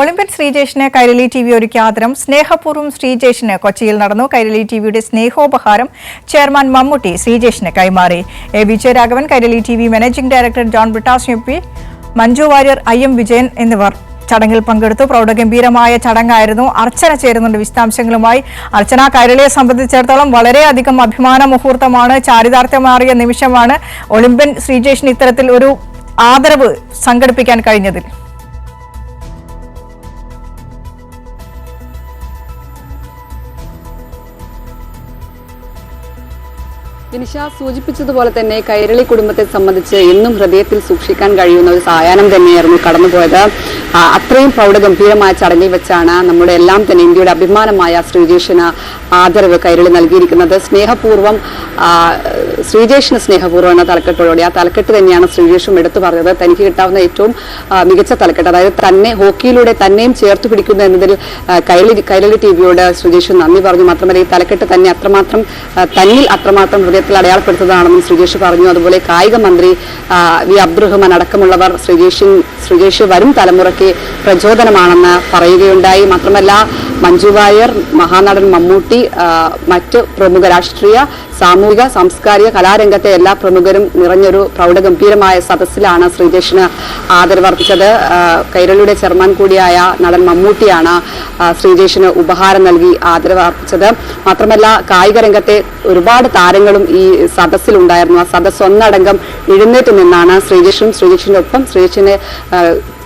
Olympic ശ്രീജേഷിന് Kairali TV ഒരുക്കിയ ആദരം സ്നേഹപൂർവ്വം ശ്രീജേഷിന് കൊച്ചിയിൽ നടന്നു. കൈരളി ടിവിയുടെ സ്നേഹോപഹാരം ചെയർമാൻ മമ്മൂട്ടി ശ്രീജേഷിന് കൈമാറി. A Vijayaraghavan, Kairali TV managing director John Brittas MP, Manju Warrier, IM Vijayan എന്നിവർ ചടങ്ങിൽ പങ്കെടുത്തു. പ്രൗഢഗംഭീരമായ ചടങ്ങായിരുന്നു. അർച്ചന ചേരുന്നുണ്ട് വിശദാംശങ്ങളുമായി. അർച്ചന, കൈരളിയെ സംബന്ധിച്ചിടത്തോളം വളരെയധികം അഭിമാന മുഹൂർത്തമാണ്, ചാരിതാർത്ഥ്യമാറിയ നിമിഷമാണ് ഒളിമ്പ്യൻ ശ്രീജേഷിന് ഇത്തരത്തിൽ ഒരു ആദരവ് സംഘടിപ്പിക്കാൻ കഴിഞ്ഞതിൽ. വിനിഷ സൂചിപ്പിച്ചതുപോലെ തന്നെ കൈരളി കുടുംബത്തെ സംബന്ധിച്ച് എന്നും ഹൃദയത്തിൽ സൂക്ഷിക്കാൻ കഴിയുന്ന ഒരു സായാഹ്നം തന്നെയായിരുന്നു കടന്നുപോയത്. അത്രയും പ്രൗഢഗംഭീരമായ ചടങ്ങിൽ വെച്ചാണ് നമ്മുടെ എല്ലാം തന്നെ ഇന്ത്യയുടെ അഭിമാനമായ ശ്രീജേഷിന് ആദരവ് കൈരളി നൽകിയിരിക്കുന്നത്. സ്നേഹപൂർവ്വം ശ്രീജേഷിന് സ്നേഹപൂർവ്വം എന്ന തലക്കെട്ടോടെ ആ തലക്കെട്ട് തന്നെയാണ് ശ്രീജേഷും എടുത്തു പറഞ്ഞത്. തനിക്ക് കിട്ടാവുന്ന ഏറ്റവും മികച്ച തലക്കെട്ട്, അതായത് തന്നെ ഹോക്കിയിലൂടെ തന്നെയും ചേർത്ത് പിടിക്കുന്നു എന്നതിൽ കൈരളി ടിവിയോട് ശ്രീജേഷ് നന്ദി പറഞ്ഞു. മാത്രമല്ല ഈ തലക്കെട്ട് തന്നെ തന്നിൽ അത്രമാത്രം ഹൃദയത്തിൽ അടയാളപ്പെടുത്തുന്നതാണെന്നും ശ്രീജേഷ് പറഞ്ഞു. അതുപോലെ കായിക മന്ത്രി വി അബ്ദുറഹ്മാൻ അടക്കമുള്ളവർ ശ്രീജേഷ് വരും തലമുറയ്ക്ക് പ്രചോദനമാണെന്ന് പറയുകയുണ്ടായി. മാത്രമല്ല മഞ്ജു വാര്യർ, മഹാനടൻ മമ്മൂട്ടി, മറ്റ് പ്രമുഖ രാഷ്ട്രീയ, സാമൂഹിക, സാംസ്കാരിക, കലാരംഗത്തെ എല്ലാ പ്രമുഖരും നിറഞ്ഞൊരു പ്രൗഢഗംഭീരമായ സദസ്സിലാണ് ശ്രീജേഷിന് ആദരവർപ്പിച്ചത്. കൈരളിയുടെ ചെയർമാൻ കൂടിയായ നടൻ മമ്മൂട്ടിയാണ് ശ്രീജേഷിന് ഉപഹാരം നൽകി ആദരവർപ്പിച്ചത്. മാത്രമല്ല കായിക രംഗത്തെ ഒരുപാട് താരങ്ങളും ഈ സദസ്സിലുണ്ടായിരുന്നു. ആ സദസ്സ് ഒന്നടങ്കം എഴുന്നേറ്റ് നിന്നാണ് ശ്രീജേഷിന്റെ ഒപ്പം ശ്രീജേഷിനെ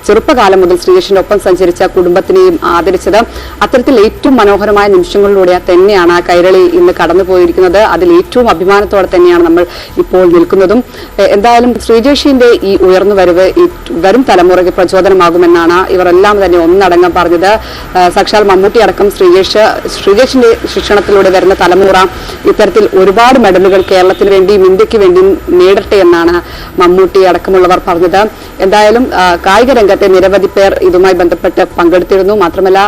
ചെറുപ്പകാലം മുതൽ ശ്രീജേഷിന്റെ ഒപ്പം സഞ്ചരിച്ച കുടുംബത്തിനെയും ആദരിച്ചത്. അത്തരത്തിൽ ഏറ്റവും മനോഹരമായ നിമിഷങ്ങളിലൂടെ തന്നെയാണ് കൈരളി ഇന്ന് കടന്നുപോയിരിക്കുന്നത്. അതിൽ ഏറ്റവും അഭിമാനത്തോടെ തന്നെയാണ് നമ്മൾ ഇപ്പോൾ നിൽക്കുന്നതും. എന്തായാലും ശ്രീജേഷിന്റെ ഈ ഉയർന്നുവരവ് വരും തലമുറയ്ക്ക് പ്രചോദനമാകുമെന്നാണ് ഇവരെല്ലാം തന്നെ ഒന്നടങ്കം പറഞ്ഞത്. സാക്ഷാൽ മമ്മൂട്ടി അടക്കം ശ്രീജേഷിന്റെ ശിക്ഷണത്തിലൂടെ വരുന്ന തലമുറ ഇത്തരത്തിൽ ഒരുപാട് മെഡലുകൾ കേരളത്തിന് വേണ്ടിയും ഇന്ത്യക്ക് വേണ്ടിയും നേടട്ടെ എന്നാണ് മമ്മൂട്ടി അടക്കമുള്ളവർ പറഞ്ഞത്. എന്തായാലും കായിക രംഗത്തെ നിരവധി പേർ ഇതുമായി ബന്ധപ്പെട്ട് പങ്കെടുത്തിരുന്നു. മാത്രമല്ല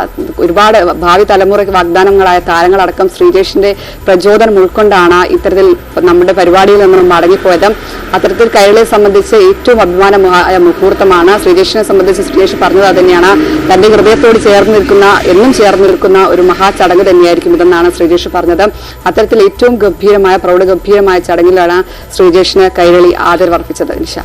ഒരുപാട് ഭാവി തലമുറയ്ക്ക് വാഗ്ദാനങ്ങളായ താരങ്ങളടക്കം ശ്രീജേഷിന്റെ പ്രചോദനം ഉൾക്കൊണ്ടാണ് ഇത്തരത്തിൽ നമ്മുടെ പരിപാടിയിൽ നിന്നും മടങ്ങിപ്പോയത്. അത്തരത്തിൽ കൈരളിയെ സംബന്ധിച്ച് ഏറ്റവും അഭിമാനമായ മുഹൂർത്തമാണ്. ശ്രീജേഷിനെ സംബന്ധിച്ച് ശ്രീജേഷ് പറഞ്ഞത് തന്നെയാണ്, തന്റെ ഹൃദയത്തോട് എന്നും ചേർന്ന് നിൽക്കുന്ന ഒരു മഹാചടങ്ങ് തന്നെയായിരിക്കും ഇതെന്നാണ് ശ്രീജേഷ് പറഞ്ഞത്. അത്തരത്തിൽ ഏറ്റവും പ്രൗഢഗംഭീരമായ ചടങ്ങിലാണ് ശ്രീജേഷിന് കൈരളി ആദരവർപ്പിച്ചത്. നിഷ.